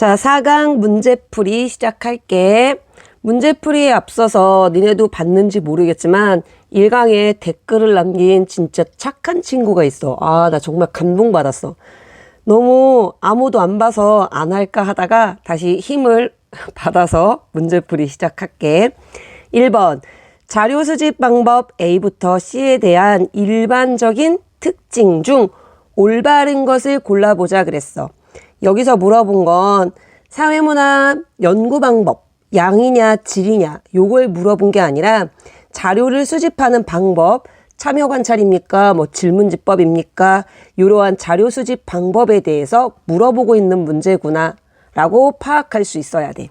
자, 4강 문제풀이 시작할게. 문제풀이에 앞서서 니네도 봤는지 모르겠지만 1강에 댓글을 남긴 진짜 착한 친구가 있어. 나 정말 감동받았어. 너무 아무도 안 봐서 안 할까 하다가 다시 힘을 받아서 문제풀이 시작할게. 1번 자료 수집 방법 A부터 C에 대한 일반적인 특징 중 올바른 것을 골라보자 그랬어. 여기서 물어본 건 사회문화 연구 방법, 양이냐 질이냐 요걸 물어본 게 아니라 자료를 수집하는 방법, 참여 관찰입니까? 질문지법입니까? 이러한 자료 수집 방법에 대해서 물어보고 있는 문제구나 라고 파악할 수 있어야 돼.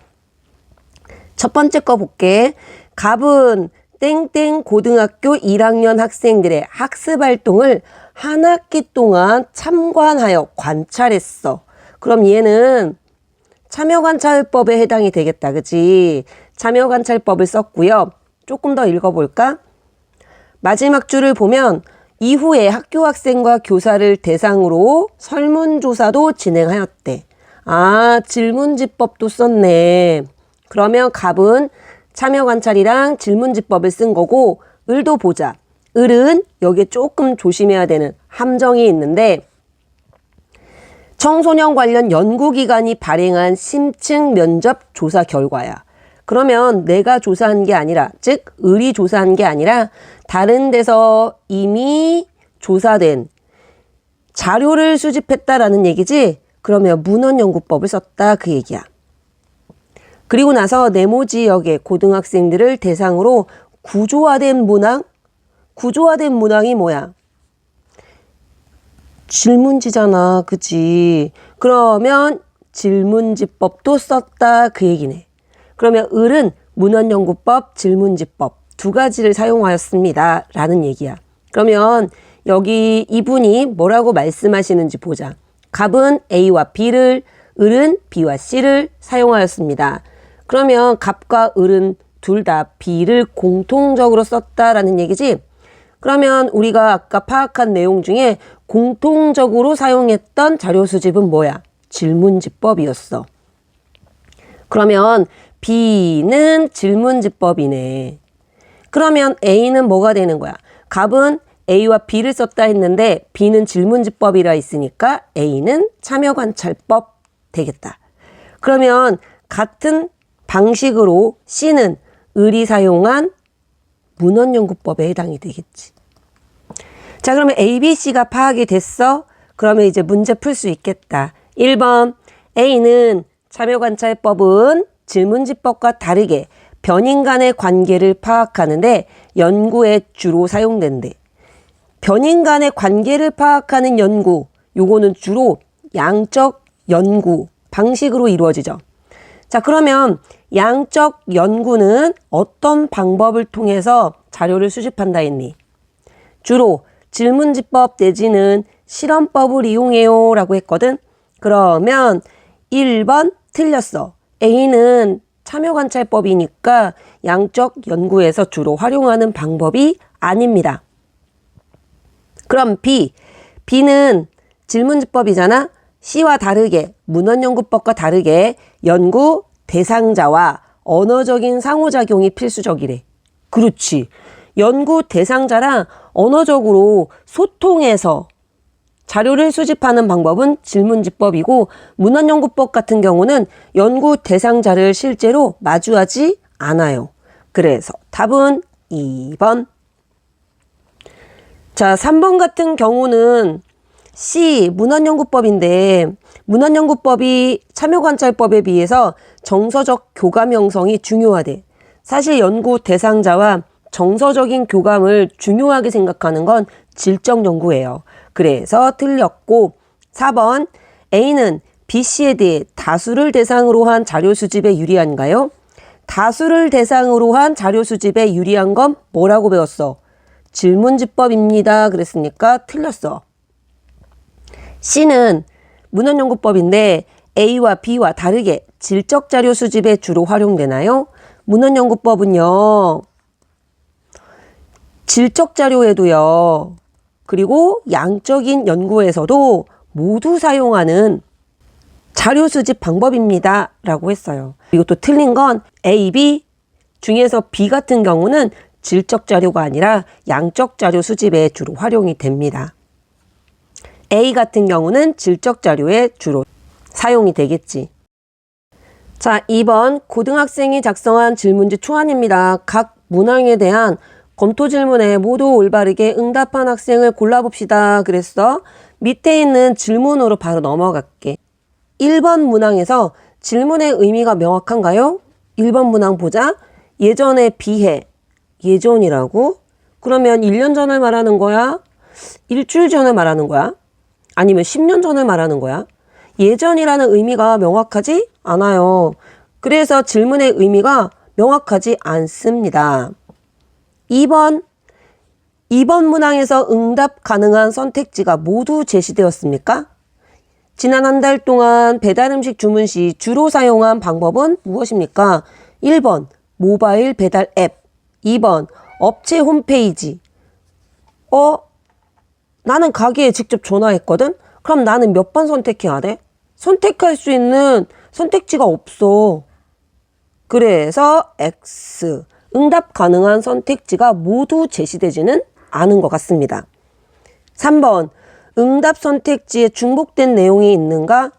첫 번째 거 볼게. 갑은 땡땡 고등학교 1학년 학생들의 학습 활동을 한 학기 동안 참관하여 관찰했어. 그럼 얘는 참여관찰법에 해당이 되겠다. 그치? 참여관찰법을 썼고요. 조금 더 읽어볼까? 마지막 줄을 보면 이후에 학교 학생과 교사를 대상으로 설문조사도 진행하였대. 질문지법도 썼네. 그러면 갑은 참여관찰이랑 질문지법을 쓴 거고 을도 보자. 을은 여기에 조금 조심해야 되는 함정이 있는데 청소년 관련 연구기관이 발행한 심층 면접 조사 결과야. 그러면 내가 조사한 게 아니라, 즉 을이 조사한 게 아니라 다른 데서 이미 조사된 자료를 수집했다라는 얘기지? 그러면 문헌연구법을 썼다 그 얘기야. 그리고 나서 네모 지역의 고등학생들을 대상으로 구조화된 문항? 구조화된 문항이 뭐야? 질문지잖아. 그치? 그러면 질문지법도 썼다 그 얘기네. 그러면 을은 문헌연구법, 질문지법 두 가지를 사용하였습니다 라는 얘기야. 그러면 여기 이분이 뭐라고 말씀하시는지 보자. 갑은 A와 B를, 을은 B와 C를 사용하였습니다. 그러면 갑과 을은 둘 다 B를 공통적으로 썼다라는 얘기지? 그러면 우리가 아까 파악한 내용 중에 공통적으로 사용했던 자료 수집은 뭐야? 질문지법이었어. 그러면 B는 질문지법이네. 그러면 A는 뭐가 되는 거야? 갑은 A와 B를 썼다 했는데 B는 질문지법이라 있으니까 A는 참여관찰법 되겠다. 그러면 같은 방식으로 C는 을이 사용한 문헌연구법에 해당이 되겠지. 자, 그러면 A, B, C가 파악이 됐어? 그러면 이제 문제 풀 수 있겠다. 1번 A는 참여관찰법은 질문지법과 다르게 변인 간의 관계를 파악하는데 연구에 주로 사용된대. 변인 간의 관계를 파악하는 연구, 요거는 주로 양적 연구 방식으로 이루어지죠. 자, 그러면 양적 연구는 어떤 방법을 통해서 자료를 수집한다 했니? 주로 질문지법 내지는 실험법을 이용해요 라고 했거든. 그러면 1번 틀렸어. A는 참여관찰법이니까 양적 연구에서 주로 활용하는 방법이 아닙니다. 그럼 B는 질문지법이잖아. C와 다르게 문헌연구법과 다르게 연구 대상자와 언어적인 상호작용이 필수적이래. 그렇지. 연구 대상자랑 언어적으로 소통해서 자료를 수집하는 방법은 질문지법이고 문헌연구법 같은 경우는 연구 대상자를 실제로 마주하지 않아요. 그래서 답은 2번. 자, 3번 같은 경우는 C 문헌연구법인데 문헌연구법이 참여관찰법에 비해서 정서적 교감 형성이 중요하대. 사실 연구 대상자와 정서적인 교감을 중요하게 생각하는 건 질적 연구예요. 그래서 틀렸고 4번 A는 B, C에 대해 다수를 대상으로 한 자료 수집에 유리한가요? 다수를 대상으로 한 자료 수집에 유리한 건 뭐라고 배웠어? 질문지법입니다. 그랬으니까 틀렸어. C는 문헌연구법인데 A와 B와 다르게 질적 자료 수집에 주로 활용되나요? 문헌연구법은요. 질적 자료에도요. 그리고 양적인 연구에서도 모두 사용하는 자료 수집 방법입니다 라고 했어요. 그리고 또 틀린 건 A, B 중에서 B 같은 경우는 질적 자료가 아니라 양적 자료 수집에 주로 활용이 됩니다. A 같은 경우는 질적 자료에 주로 사용이 되겠지. 자, 2번 고등학생이 작성한 질문지 초안입니다. 각 문항에 대한 검토 질문에 모두 올바르게 응답한 학생을 골라봅시다. 그랬어. 밑에 있는 질문으로 바로 넘어갈게. 1번 문항에서 질문의 의미가 명확한가요? 1번 문항 보자. 예전에 비해. 예전이라고? 그러면 1년 전을 말하는 거야? 일주일 전을 말하는 거야? 아니면 10년 전을 말하는 거야? 예전이라는 의미가 명확하지 않아요. 그래서 질문의 의미가 명확하지 않습니다. 2번 문항에서 응답 가능한 선택지가 모두 제시되었습니까? 지난 한 달 동안 배달음식 주문 시 주로 사용한 방법은 무엇입니까? 1번 모바일 배달 앱, 2번 업체 홈페이지. 나는 가게에 직접 전화했거든? 그럼 나는 몇 번 선택해야 돼? 선택할 수 있는 선택지가 없어. 그래서 X. 응답 가능한 선택지가 모두 제시되지는 않은 것 같습니다. 3번. 응답 선택지에 중복된 내용이 있는가?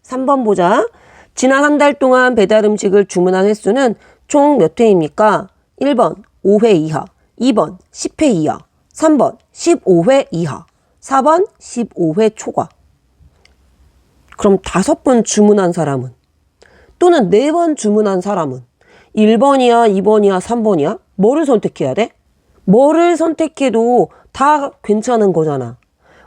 3번 보자. 지난 한 달 동안 배달 음식을 주문한 횟수는 총 몇 회입니까? 1번 5회 이하, 2번 10회 이하, 3번 15회 이하, 4번 15회 초과. 그럼 5번 주문한 사람은? 또는 4번 주문한 사람은? 1번이야, 2번이야, 3번이야? 뭐를 선택해야 돼? 뭐를 선택해도 다 괜찮은 거잖아.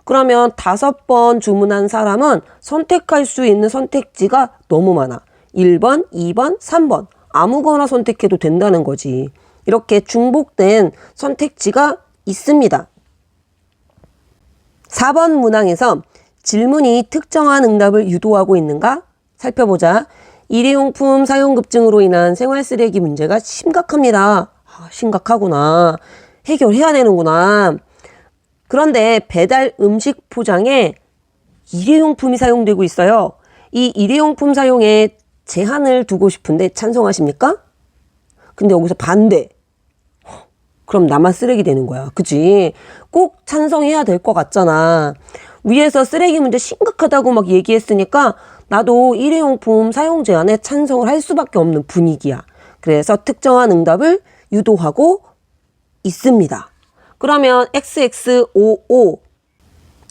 그러면 5번 주문한 사람은 선택할 수 있는 선택지가 너무 많아. 1번, 2번, 3번. 아무거나 선택해도 된다는 거지. 이렇게 중복된 선택지가 있습니다. 4번 문항에서 질문이 특정한 응답을 유도하고 있는가? 살펴보자. 일회용품 사용 급증으로 인한 생활 쓰레기 문제가 심각합니다. 심각하구나. 해결해야 되는구나. 그런데 배달 음식 포장에 일회용품이 사용되고 있어요. 이 일회용품 사용에 제한을 두고 싶은데 찬성하십니까? 근데 여기서 반대. 그럼 나만 쓰레기 되는 거야. 그치? 꼭 찬성해야 될 것 같잖아. 위에서 쓰레기 문제 심각하다고 막 얘기했으니까 나도 일회용품 사용 제한에 찬성을 할 수밖에 없는 분위기야. 그래서 특정한 응답을 유도하고 있습니다. 그러면 XX55.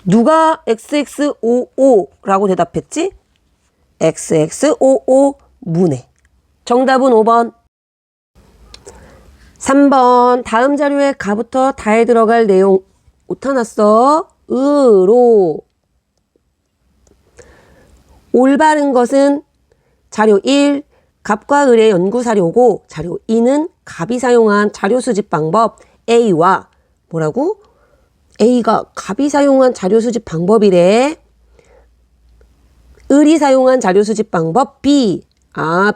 누가 XX55라고 대답했지? XX55 문해. 정답은 5번. 3번. 다음 자료에 가부터 다에 들어갈 내용 오타 났어. 으로. 올바른 것은 자료 1. 갑과 을의 연구 사료고 자료 2는 갑이 사용한 자료 수집 방법 A와 뭐라고? A가 갑이 사용한 자료 수집 방법이래. 을이 사용한 자료 수집 방법 B.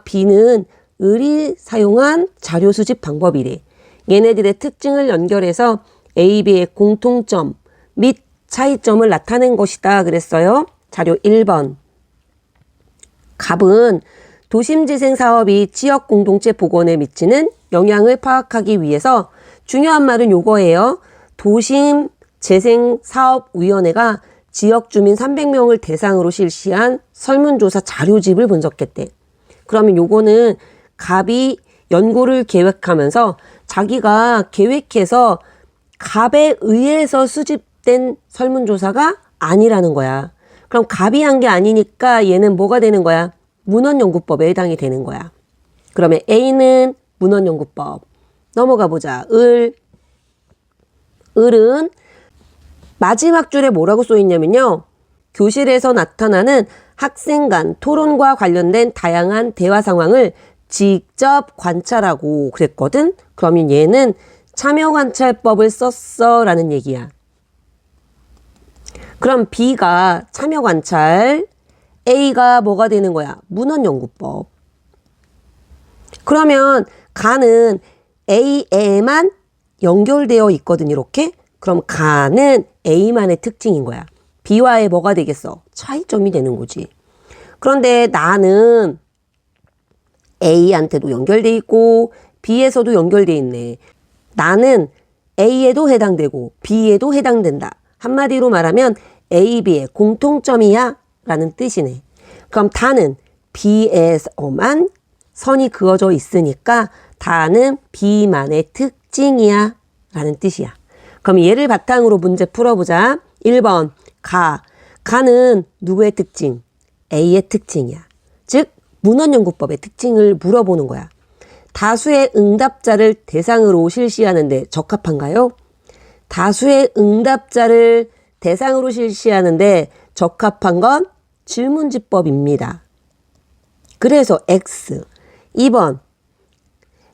B는 을이 사용한 자료 수집 방법이래. 얘네들의 특징을 연결해서 A, B의 공통점 및 차이점을 나타낸 것이다 그랬어요. 자료 1번. 갑은 도심재생 사업이 지역 공동체 복원에 미치는 영향을 파악하기 위해서 중요한 말은 요거예요. 도심재생사업위원회가 지역 주민 300명을 대상으로 실시한 설문조사 자료집을 분석했대. 그러면 요거는 갑이 연구를 계획하면서 자기가 계획해서 갑에 의해서 수집된 설문조사가 아니라는 거야. 그럼 갑이 한 게 아니니까 얘는 뭐가 되는 거야? 문헌연구법에 해당이 되는 거야. 그러면 A는 문헌연구법. 넘어가 보자. 을은 마지막 줄에 뭐라고 써있냐면요. 교실에서 나타나는 학생 간 토론과 관련된 다양한 대화 상황을 직접 관찰하고 그랬거든. 그러면 얘는 참여관찰법을 썼어 라는 얘기야. 그럼 B가 참여관찰, A가 뭐가 되는 거야? 문헌연구법. 그러면 가는 A에만 연결되어 있거든 이렇게. 그럼 가는 A만의 특징인 거야. B와의 뭐가 되겠어? 차이점이 되는 거지. 그런데 나는 A한테도 연결돼 있고 B에서도 연결돼 있네. 나는 A에도 해당되고 B에도 해당된다. 한마디로 말하면 A, B의 공통점이야 라는 뜻이네. 그럼 다는 B에서만 선이 그어져 있으니까 다는 B만의 특징이야 라는 뜻이야. 그럼 얘를 바탕으로 문제 풀어보자. 1번 가는 누구의 특징? A의 특징이야. 즉 문헌연구법의 특징을 물어보는 거야. 다수의 응답자를 대상으로 실시하는데 적합한가요? 다수의 응답자를 대상으로 실시하는데 적합한 건 질문지법입니다. 그래서 X. 2번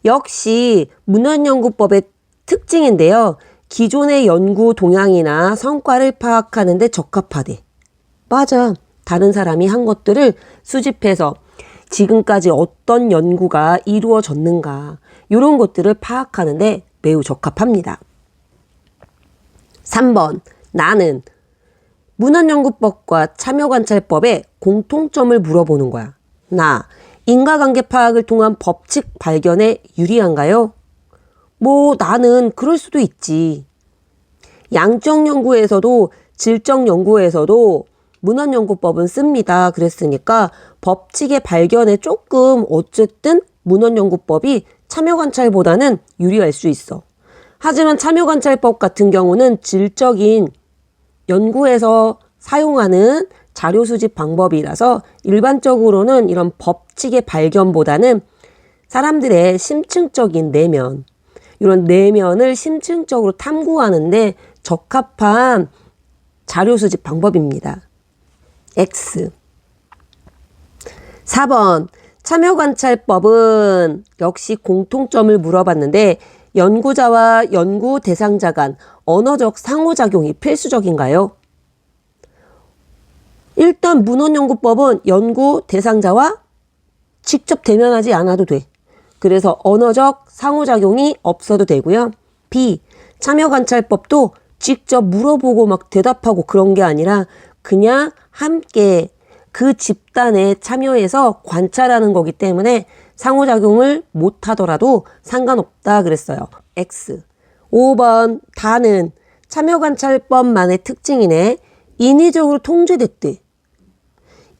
역시 문헌연구법의 특징인데요. 기존의 연구 동향이나 성과를 파악하는 데 적합하대. 맞아. 다른 사람이 한 것들을 수집해서 지금까지 어떤 연구가 이루어졌는가 이런 것들을 파악하는 데 매우 적합합니다. 3번 나는 문헌연구법과 참여관찰법의 공통점을 물어보는 거야. 나 인과관계 파악을 통한 법칙 발견에 유리한가요? 나는 그럴 수도 있지. 양적 연구에서도 질적 연구에서도 문헌연구법은 씁니다. 그랬으니까 법칙의 발견에 조금 어쨌든 문헌연구법이 참여관찰보다는 유리할 수 있어. 하지만 참여관찰법 같은 경우는 질적인 연구에서 사용하는 자료 수집 방법이라서 일반적으로는 이런 법칙의 발견보다는 사람들의 심층적인 내면, 이런 내면을 심층적으로 탐구하는데 적합한 자료 수집 방법입니다. X. 4번 참여관찰법은 역시 공통점을 물어봤는데 연구자와 연구 대상자 간 언어적 상호작용이 필수적인가요? 일단 문헌연구법은 연구 대상자와 직접 대면하지 않아도 돼. 그래서 언어적 상호작용이 없어도 되고요. B. 참여관찰법도 직접 물어보고 막 대답하고 그런 게 아니라 그냥 함께 그 집단에 참여해서 관찰하는 거기 때문에 상호작용을 못하더라도 상관없다 그랬어요. X. 5번 다는 참여관찰법만의 특징이네. 인위적으로 통제됐대.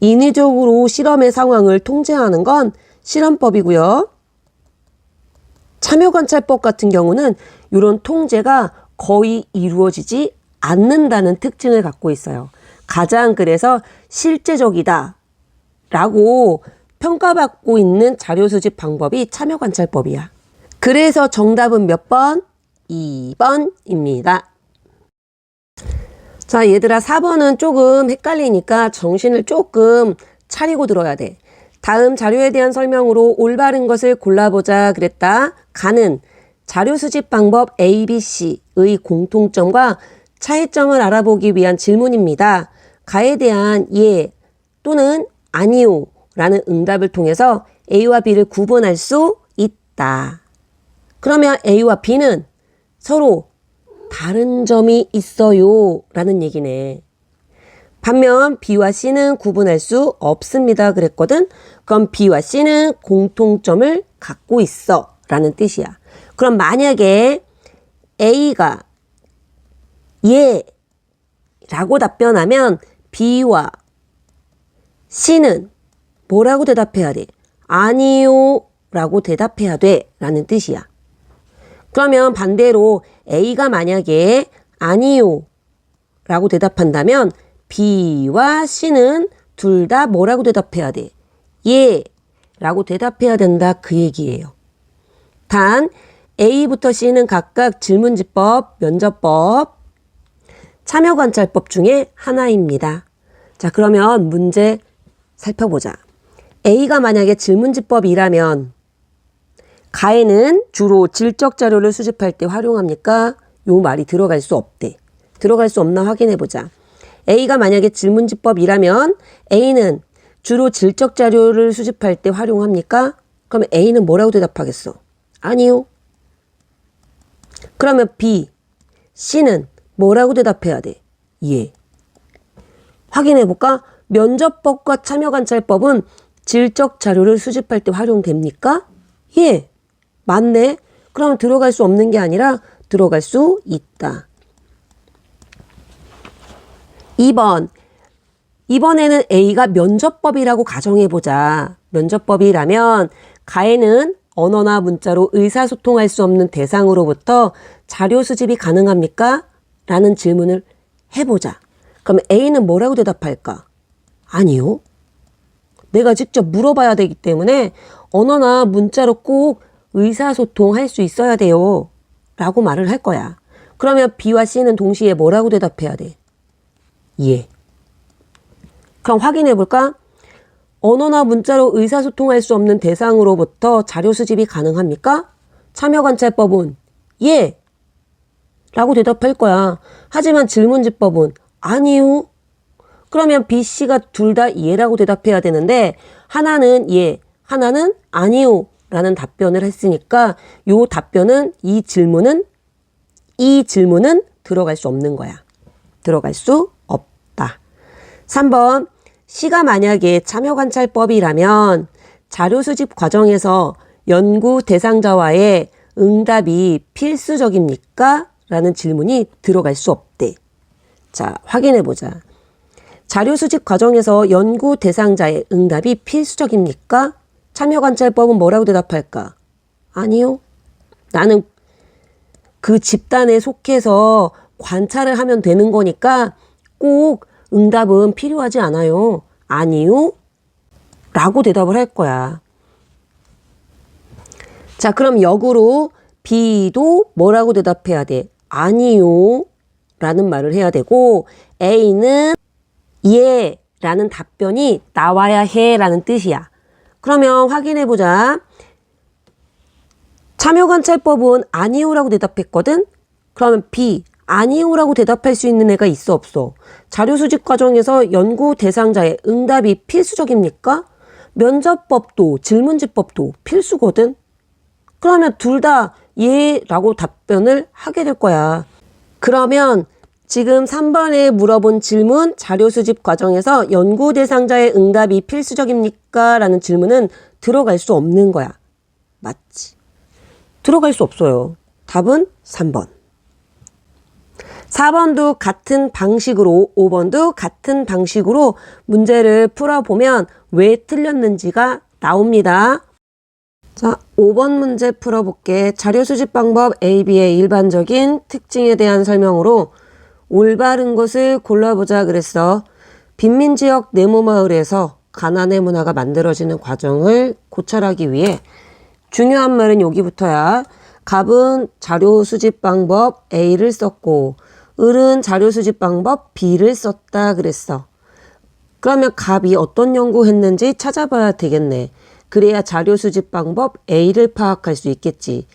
인위적으로 실험의 상황을 통제하는 건 실험법이고요. 참여관찰법 같은 경우는 이런 통제가 거의 이루어지지 않는다는 특징을 갖고 있어요. 가장 그래서 실제적이다 라고 평가받고 있는 자료 수집 방법이 참여관찰법이야. 그래서 정답은 몇 번? 2번입니다. 자, 얘들아 4번은 조금 헷갈리니까 정신을 조금 차리고 들어야 돼. 다음 자료에 대한 설명으로 올바른 것을 골라보자 그랬다. 가는 자료 수집 방법 ABC의 공통점과 차이점을 알아보기 위한 질문입니다. 가에 대한 예 또는 아니요 라는 응답을 통해서 A와 B를 구분할 수 있다. 그러면 A와 B는 서로 다른 점이 있어요 라는 얘기네. 반면 B와 C는 구분할 수 없습니다 그랬거든. 그럼 B와 C는 공통점을 갖고 있어 라는 뜻이야. 그럼 만약에 A가 예 라고 답변하면 B와 C는 뭐라고 대답해야 돼? 아니요 라고 대답해야 돼 라는 뜻이야. 그러면 반대로 A가 만약에 아니요 라고 대답한다면 B와 C는 둘 다 뭐라고 대답해야 돼? 예 라고 대답해야 된다 그 얘기예요. 단 A부터 C는 각각 질문지법, 면접법, 참여관찰법 중에 하나입니다. 자, 그러면 문제 살펴보자. A가 만약에 질문지법이라면 가에는 주로 질적 자료를 수집할 때 활용합니까? 요 말이 들어갈 수 없대. 들어갈 수 없나 확인해보자. A가 만약에 질문지법이라면 A는 주로 질적 자료를 수집할 때 활용합니까? 그러면 A는 뭐라고 대답하겠어? 아니요. 그러면 B, C는 뭐라고 대답해야 돼? 예. 확인해볼까? 면접법과 참여관찰법은 질적 자료를 수집할 때 활용됩니까? 예, 맞네. 그럼 들어갈 수 없는 게 아니라 들어갈 수 있다. 2번. 이번에는 A가 면접법이라고 가정해보자. 면접법이라면 가에는 언어나 문자로 의사소통할 수 없는 대상으로부터 자료 수집이 가능합니까? 라는 질문을 해보자. 그럼 A는 뭐라고 대답할까? 아니요. 내가 직접 물어봐야 되기 때문에 언어나 문자로 꼭 의사소통할 수 있어야 돼요. 라고 말을 할 거야. 그러면 B와 C는 동시에 뭐라고 대답해야 돼? 예. 그럼 확인해 볼까? 언어나 문자로 의사소통할 수 없는 대상으로부터 자료 수집이 가능합니까? 참여관찰법은 예. 라고 대답할 거야. 하지만 질문지법은 아니요. 그러면 B, C가 둘 다 예라고 대답해야 되는데 하나는 예, 하나는 아니요 라는 답변을 했으니까 요 답변은 이 질문은 들어갈 수 없는 거야. 들어갈 수 없다. 3번. C가 만약에 참여관찰법이라면 자료 수집 과정에서 연구 대상자와의 응답이 필수적입니까? 라는 질문이 들어갈 수 없대. 자, 확인해 보자. 자료 수집 과정에서 연구 대상자의 응답이 필수적입니까? 참여관찰법은 뭐라고 대답할까? 아니요. 나는 그 집단에 속해서 관찰을 하면 되는 거니까 꼭 응답은 필요하지 않아요. 아니요. 라고 대답을 할 거야. 자, 그럼 역으로 B도 뭐라고 대답해야 돼? 아니요. 라는 말을 해야 되고 A는 예 라는 답변이 나와야 해 라는 뜻이야. 그러면 확인해 보자. 참여관찰법은 아니요라고 대답했거든? 그러면 B, 아니요라고 대답할 수 있는 애가 있어 없어? 자료 수집 과정에서 연구 대상자의 응답이 필수적입니까? 면접법도 질문지법도 필수거든? 그러면 둘 다 예라고 답변을 하게 될 거야. 그러면 지금 3번에 물어본 질문, 자료 수집 과정에서 연구 대상자의 응답이 필수적입니까? 라는 질문은 들어갈 수 없는 거야. 맞지? 들어갈 수 없어요. 답은 3번. 4번도 같은 방식으로, 5번도 같은 방식으로 문제를 풀어보면 왜 틀렸는지가 나옵니다. 자, 5번 문제 풀어볼게. 자료 수집 방법 A, B의 일반적인 특징에 대한 설명으로 올바른 것을 골라보자 그랬어. 빈민지역 네모마을에서 가난의 문화가 만들어지는 과정을 고찰하기 위해 중요한 말은 여기부터야. 갑은 자료 수집 방법 A를 썼고 을은 자료 수집 방법 B를 썼다 그랬어. 그러면 갑이 어떤 연구했는지 찾아봐야 되겠네. 그래야 자료 수집 방법 A를 파악할 수 있겠지.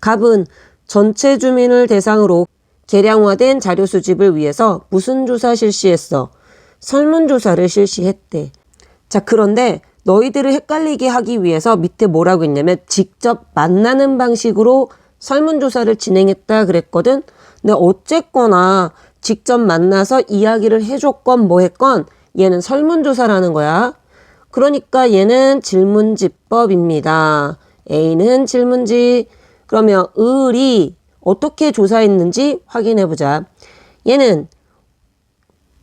갑은 전체 주민을 대상으로 계량화된 자료 수집을 위해서 무슨 조사 실시했어? 설문조사를 실시했대. 자, 그런데 너희들을 헷갈리게 하기 위해서 밑에 뭐라고 했냐면 직접 만나는 방식으로 설문조사를 진행했다 그랬거든. 근데 어쨌거나 직접 만나서 이야기를 해줬건 뭐 했건 얘는 설문조사라는 거야. 그러니까 얘는 질문지법입니다. A는 질문지. 그러면 을이 어떻게 조사했는지 확인해보자. 얘는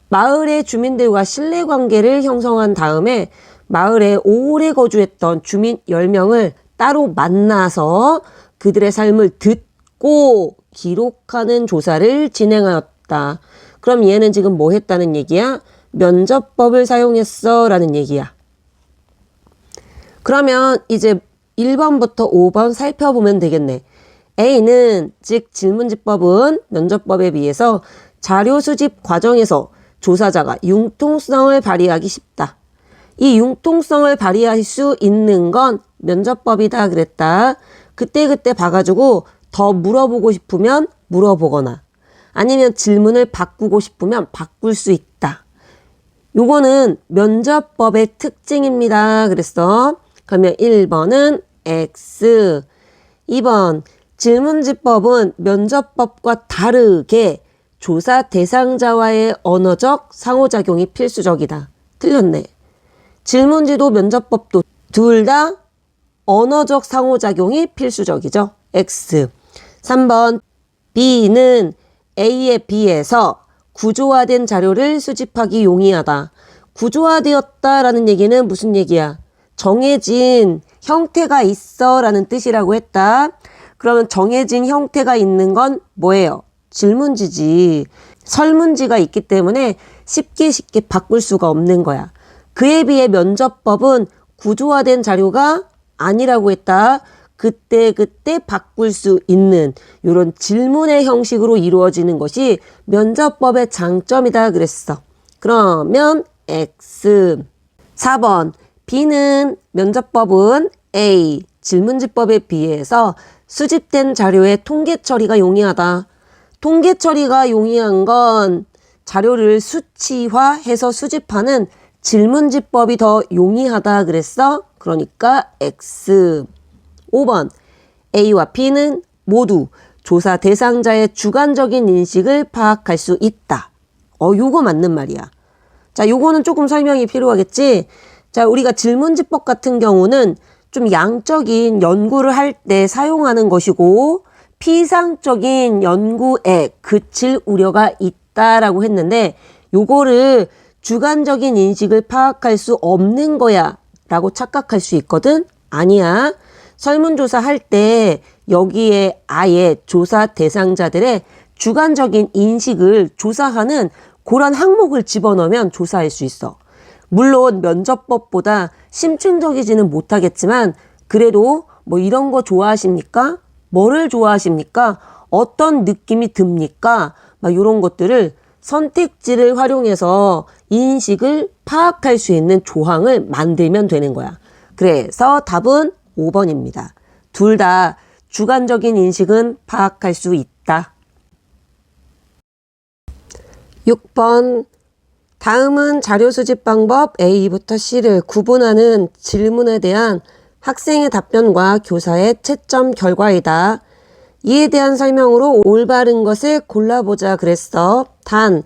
마을의 주민들과 신뢰관계를 형성한 다음에 마을에 오래 거주했던 주민 10명을 따로 만나서 그들의 삶을 듣고 기록하는 조사를 진행하였다. 그럼 얘는 지금 뭐 했다는 얘기야? 면접법을 사용했어 라는 얘기야. 그러면 이제 1번부터 5번 살펴보면 되겠네. A는 즉 질문지법은 면접법에 비해서 자료 수집 과정에서 조사자가 융통성을 발휘하기 쉽다. 이 융통성을 발휘할 수 있는 건 면접법이다 그랬다. 그때그때 봐가지고 더 물어보고 싶으면 물어보거나 아니면 질문을 바꾸고 싶으면 바꿀 수 있다. 요거는 면접법의 특징입니다. 그랬어. 그러면 1번은 X. 2번 질문지법은 면접법과 다르게 조사 대상자와의 언어적 상호작용이 필수적이다. 틀렸네. 질문지도 면접법도 둘 다 언어적 상호작용이 필수적이죠. X. 3번 B는 A에 비해서 구조화된 자료를 수집하기 용이하다. 구조화되었다라는 얘기는 무슨 얘기야? 정해진 형태가 있어 라는 뜻이라고 했다. 그러면 정해진 형태가 있는 건 뭐예요? 질문지지. 설문지가 있기 때문에 쉽게 바꿀 수가 없는 거야. 그에 비해 면접법은 구조화된 자료가 아니라고 했다. 그때 바꿀 수 있는 이런 질문의 형식으로 이루어지는 것이 면접법의 장점이다 그랬어. 그러면 X. 4번 B는 면접법은 A 질문지법에 비해서 수집된 자료의 통계 처리가 용이하다. 통계 처리가 용이한 건 자료를 수치화해서 수집하는 질문지법이 더 용이하다 그랬어. 그러니까 X. 5번 A와 B는 모두 조사 대상자의 주관적인 인식을 파악할 수 있다. 요거 맞는 말이야. 자, 요거는 조금 설명이 필요하겠지. 자, 우리가 질문지법 같은 경우는 좀 양적인 연구를 할 때 사용하는 것이고 피상적인 연구에 그칠 우려가 있다라고 했는데 요거를 주관적인 인식을 파악할 수 없는 거야 라고 착각할 수 있거든. 아니야. 설문조사 할 때 여기에 아예 조사 대상자들의 주관적인 인식을 조사하는 그런 항목을 집어넣으면 조사할 수 있어. 물론 면접법보다 심층적이지는 못하겠지만 그래도 뭐 이런 거 좋아하십니까? 뭐를 좋아하십니까? 어떤 느낌이 듭니까? 막 이런 것들을 선택지를 활용해서 인식을 파악할 수 있는 조항을 만들면 되는 거야. 그래서 답은 5번입니다. 둘 다 주관적인 인식은 파악할 수 있다. 6번 다음은 자료 수집 방법 A부터 C를 구분하는 질문에 대한 학생의 답변과 교사의 채점 결과이다. 이에 대한 설명으로 올바른 것을 골라보자 그랬어. 단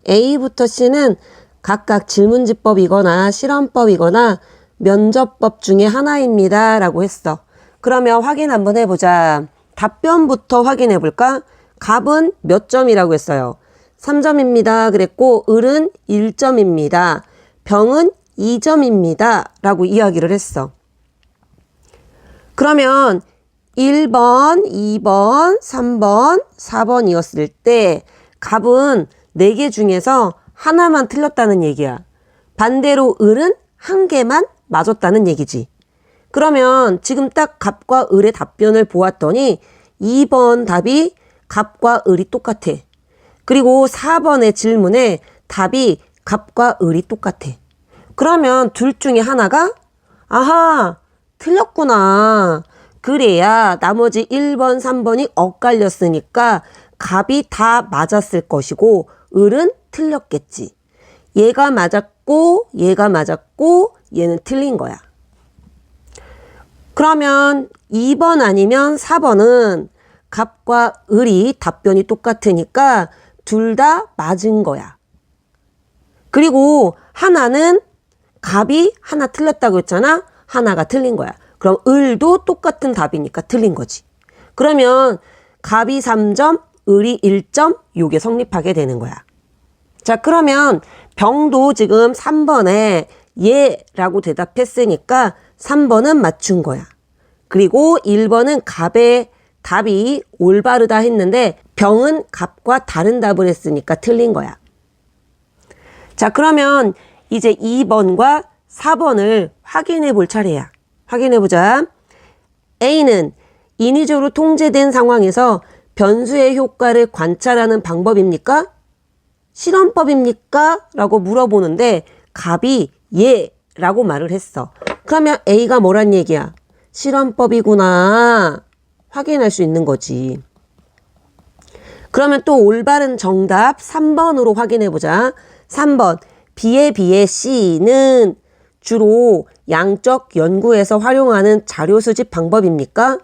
A부터 C는 각각 질문지법이거나 실험법이거나 면접법 중에 하나입니다 라고 했어. 그러면 확인 한번 해보자. 답변부터 확인해 볼까? 갑은 몇 점이라고 했어요? 3점입니다 그랬고 을은 1점입니다. 병은 2점입니다 라고 이야기를 했어. 그러면 1번, 2번, 3번, 4번이었을 때 갑은 4개 중에서 하나만 틀렸다는 얘기야. 반대로 을은 1개만 맞았다는 얘기지. 그러면 지금 딱 갑과 을의 답변을 보았더니 2번 답이 갑과 을이 똑같아. 그리고 4번의 질문에 답이 갑과 을이 똑같아. 그러면 둘 중에 하나가 아하 틀렸구나. 그래야 나머지 1번, 3번이 엇갈렸으니까 갑이 다 맞았을 것이고 을은 틀렸겠지. 얘가 맞았고 얘가 맞았고 얘는 틀린 거야. 그러면 2번 아니면 4번은 갑과 을이 답변이 똑같으니까 둘 다 맞은 거야. 그리고 하나는 갑이 하나 틀렸다고 했잖아. 하나가 틀린 거야. 그럼 을도 똑같은 답이니까 틀린 거지. 그러면 갑이 3점, 을이 1점 요게 성립하게 되는 거야. 자, 그러면 병도 지금 3번에 예라고 대답했으니까 3번은 맞춘 거야. 그리고 1번은 갑의 답이 올바르다 했는데 병은 갑과 다른 답을 했으니까 틀린 거야. 자, 그러면 이제 2번과 4번을 확인해 볼 차례야. 확인해 보자. A는 인위적으로 통제된 상황에서 변수의 효과를 관찰하는 방법입니까? 실험법입니까? 라고 물어보는데 갑이 예 라고 말을 했어. 그러면 A가 뭐란 얘기야? 실험법이구나. 확인할 수 있는 거지. 그러면 또 올바른 정답 3번으로 확인해 보자. 3번 B에 비해 C는 주로 양적 연구에서 활용하는 자료 수집 방법입니까?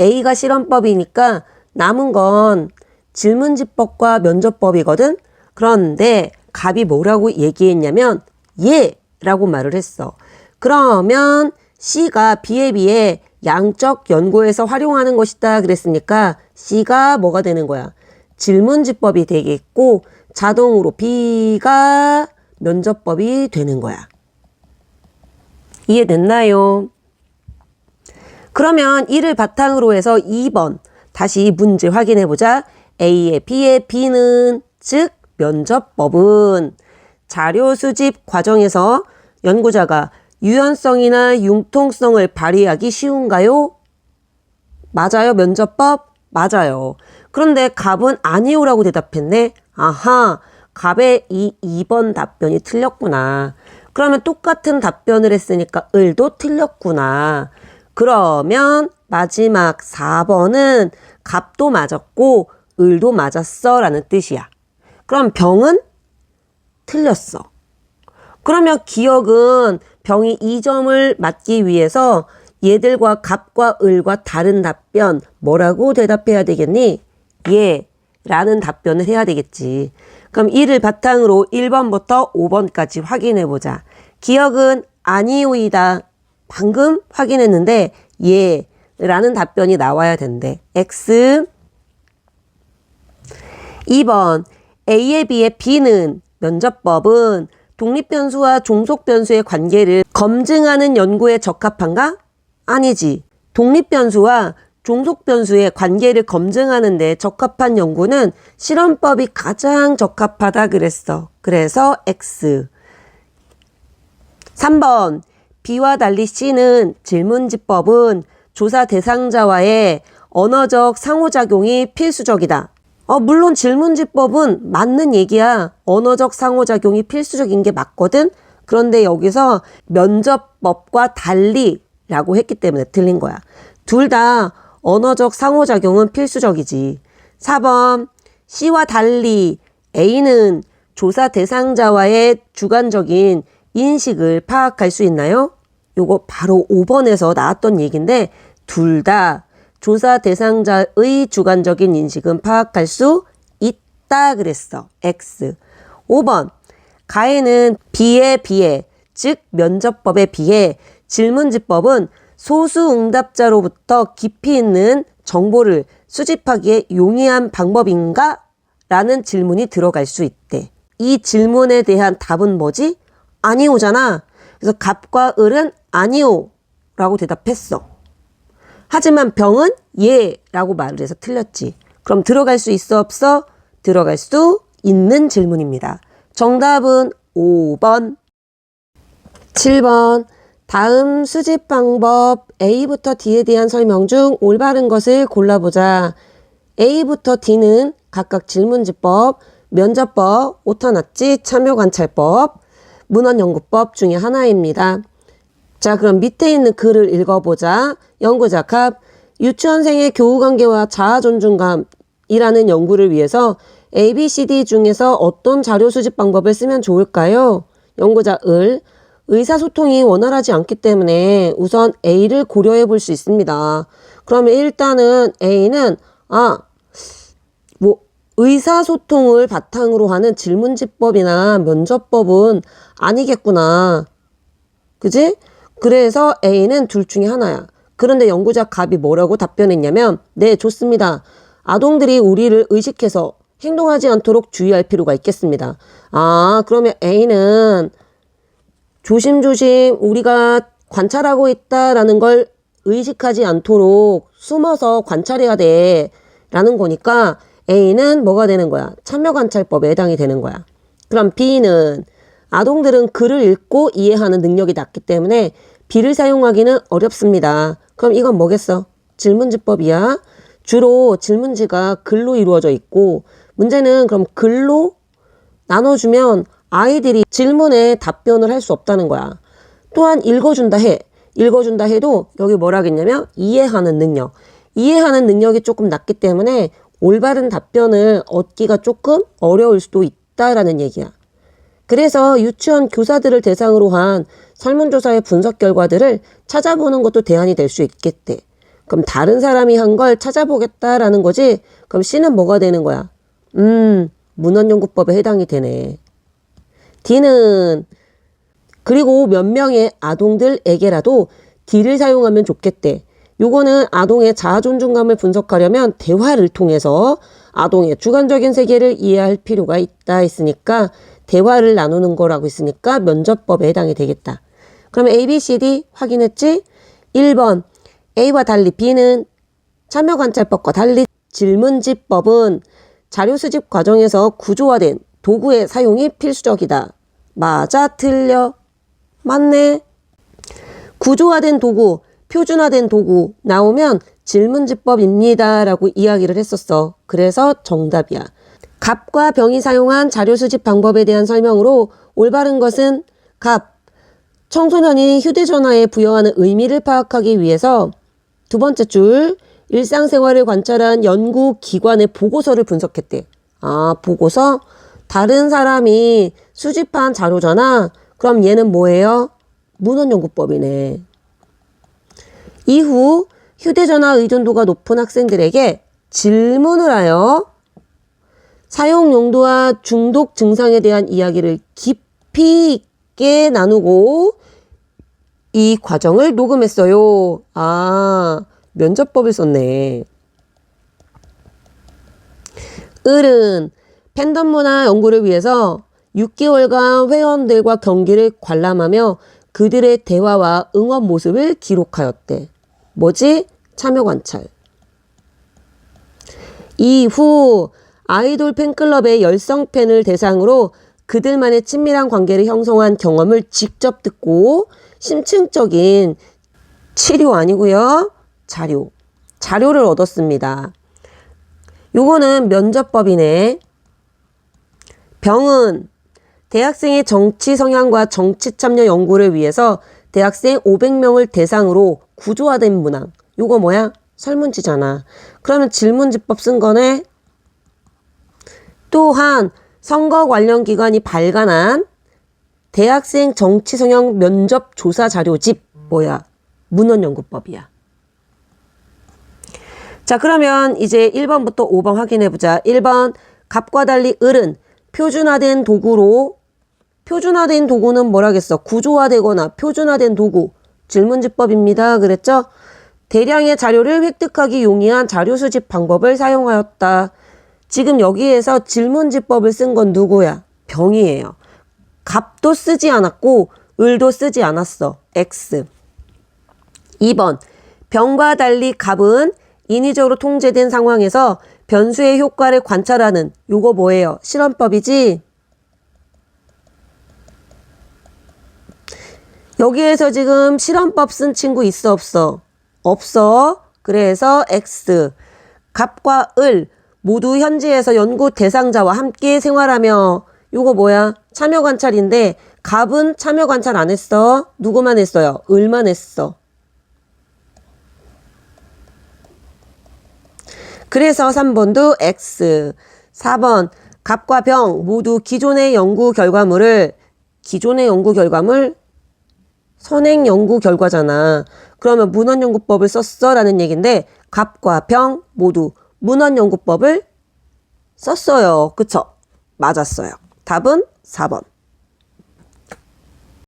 A가 실험법이니까 남은 건 질문지법과 면접법이거든. 그런데 갑이 뭐라고 얘기했냐면 예 라고 말을 했어. 그러면 C가 B에 비해 양적 연고에서 활용하는 것이다 그랬으니까 C가 뭐가 되는 거야? 질문지법이 되겠고 자동으로 B가 면접법이 되는 거야. 이해됐나요? 그러면 이를 바탕으로 해서 2번 다시 문제 확인해보자. A의 B의 B는 즉 면접법은 자료 수집 과정에서 연구자가 유연성이나 융통성을 발휘하기 쉬운가요? 맞아요. 면접법? 맞아요. 그런데 갑은 아니오라고 대답했네. 아하, 갑의 이 2번 답변이 틀렸구나. 그러면 똑같은 답변을 했으니까 을도 틀렸구나. 그러면 마지막 4번은 갑도 맞았고 을도 맞았어 라는 뜻이야. 그럼 병은 틀렸어. 그러면 기억은 병이 2점을 맞기 위해서 얘들과 갑과 을과 다른 답변 뭐라고 대답해야 되겠니? 예 라는 답변을 해야 되겠지. 그럼 이를 바탕으로 1번부터 5번까지 확인해 보자. 기억은 아니오이다. 방금 확인했는데 예 라는 답변이 나와야 된대. X 2번 A에 비해 B는 면접법은 독립변수와 종속변수의 관계를 검증하는 연구에 적합한가? 아니지. 독립변수와 종속변수의 관계를 검증하는 데 적합한 연구는 실험법이 가장 적합하다 그랬어. 그래서 X. 3번 B와 달리 C는 질문지법은 조사 대상자와의 언어적 상호작용이 필수적이다. 물론 질문지법은 맞는 얘기야. 언어적 상호작용이 필수적인 게 맞거든. 그런데 여기서 면접법과 달리라고 했기 때문에 틀린 거야. 둘 다 언어적 상호작용은 필수적이지. 4번 C와 달리 A는 조사 대상자와의 주관적인 인식을 파악할 수 있나요? 요거 바로 5번에서 나왔던 얘기인데 둘 다 조사 대상자의 주관적인 인식은 파악할 수 있다 그랬어. X. 5번 가에는 B에 비해 즉 면접법에 비해 질문지법은 소수 응답자로부터 깊이 있는 정보를 수집하기에 용이한 방법인가? 라는 질문이 들어갈 수 있대. 이 질문에 대한 답은 뭐지? 아니오잖아. 그래서 갑과 을은 아니오 라고 대답했어. 하지만 병은 예 라고 말을 해서 틀렸지. 그럼 들어갈 수 있어 없어? 들어갈 수 있는 질문입니다. 정답은 5번. 7번 다음 수집 방법 A부터 D에 대한 설명 중 올바른 것을 골라보자. A부터 D는 각각 질문지법, 면접법, 오타났지, 참여관찰법, 문헌연구법 중에 하나입니다. 자, 그럼 밑에 있는 글을 읽어보자. 연구자 갑, 유치원생의 교우관계와 자아존중감이라는 연구를 위해서 ABCD 중에서 어떤 자료 수집 방법을 쓰면 좋을까요? 연구자 을, 의사소통이 원활하지 않기 때문에 우선 A를 고려해 볼 수 있습니다. 그러면 일단은 A는 의사소통을 바탕으로 하는 질문지법이나 면접법은 아니겠구나. 그지? 그래서 A는 둘 중에 하나야. 그런데 연구자 갑이 뭐라고 답변했냐면 네, 좋습니다. 아동들이 우리를 의식해서 행동하지 않도록 주의할 필요가 있겠습니다. 그러면 A는 조심조심 우리가 관찰하고 있다라는 걸 의식하지 않도록 숨어서 관찰해야 돼 라는 거니까 A는 뭐가 되는 거야? 참여관찰법에 해당이 되는 거야. 그럼 B는 아동들은 글을 읽고 이해하는 능력이 낮기 때문에 B를 사용하기는 어렵습니다. 그럼 이건 뭐겠어? 질문지법이야. 주로 질문지가 글로 이루어져 있고 문제는 그럼 글로 나눠주면 아이들이 질문에 답변을 할 수 없다는 거야. 또한 읽어준다 해도 여기 뭐라 하겠냐면 이해하는 능력. 이해하는 능력이 조금 낮기 때문에 올바른 답변을 얻기가 조금 어려울 수도 있다라는 얘기야. 그래서 유치원 교사들을 대상으로 한 설문조사의 분석 결과들을 찾아보는 것도 대안이 될 수 있겠대. 그럼 다른 사람이 한 걸 찾아보겠다라는 거지? 그럼 C는 뭐가 되는 거야? 문헌연구법에 해당이 되네. D는 그리고 몇 명의 아동들에게라도 D를 사용하면 좋겠대. 요거는 아동의 자아 존중감을 분석하려면 대화를 통해서 아동의 주관적인 세계를 이해할 필요가 있다 했으니까 대화를 나누는 거라고 했으니까 면접법에 해당이 되겠다. 그럼 A, B, C, D 확인했지? 1번 A와 달리 B는 참여관찰법과 달리 질문지법은 자료 수집 과정에서 구조화된 도구의 사용이 필수적이다. 맞아? 틀려? 맞네? 구조화된 도구, 표준화된 도구 나오면 질문지법입니다 라고 이야기를 했었어. 그래서 정답이야. 갑과 병이 사용한 자료 수집 방법에 대한 설명으로 올바른 것은 갑, 청소년이 휴대전화에 부여하는 의미를 파악하기 위해서 두 번째 줄, 일상생활을 관찰한 연구기관의 보고서를 분석했대. 아, 보고서? 다른 사람이 수집한 자료잖아. 그럼 얘는 뭐예요? 문헌연구법이네. 이후 휴대전화 의존도가 높은 학생들에게 질문을 하여 사용 용도와 중독 증상에 대한 이야기를 깊이 있게 나누고 이 과정을 녹음했어요. 아, 면접법을 썼네. 을은 팬덤 문화 연구를 위해서 6개월간 회원들과 경기를 관람하며 그들의 대화와 응원 모습을 기록하였대. 뭐지? 참여 관찰. 이후 아이돌 팬클럽의 열성 팬을 대상으로 그들만의 친밀한 관계를 형성한 경험을 직접 듣고 심층적인 치료 아니고요. 자료를 얻었습니다. 요거는 면접법이네. 병은 대학생의 정치 성향과 정치 참여 연구를 위해서 대학생 500명을 대상으로 구조화된 문항. 요거 뭐야? 설문지잖아. 그러면 질문지법 쓴 거네. 또한 선거 관련 기관이 발간한 대학생 정치 성향 면접 조사 자료집. 뭐야? 문헌연구법이야. 자, 그러면 이제 1번부터 5번 확인해보자. 1번, 갑과 달리 을은 표준화된 도구로, 표준화된 도구는 뭐라겠어? 구조화되거나 표준화된 도구, 질문지법입니다. 그랬죠? 대량의 자료를 획득하기 용이한 자료 수집 방법을 사용하였다. 지금 여기에서 질문지법을 쓴 건 누구야? 병이에요. 갑도 쓰지 않았고 을도 쓰지 않았어. X. 2번, 병과 달리 갑은 인위적으로 통제된 상황에서 변수의 효과를 관찰하는 요거 뭐예요? 실험법이지? 여기에서 지금 실험법 쓴 친구 있어 없어? 없어. 그래서 X. 갑과 을 모두 현지에서 연구 대상자와 함께 생활하며 요거 뭐야? 참여 관찰인데 갑은 참여 관찰 안 했어. 누구만 했어요? 을만 했어. 그래서 3번도 X. 4번 갑과 병 모두 기존의 연구 결과물 선행 연구 결과잖아. 그러면 문헌연구법을 썼어 라는 얘기인데 갑과 병 모두 문헌연구법을 썼어요. 그쵸? 맞았어요. 답은 4번.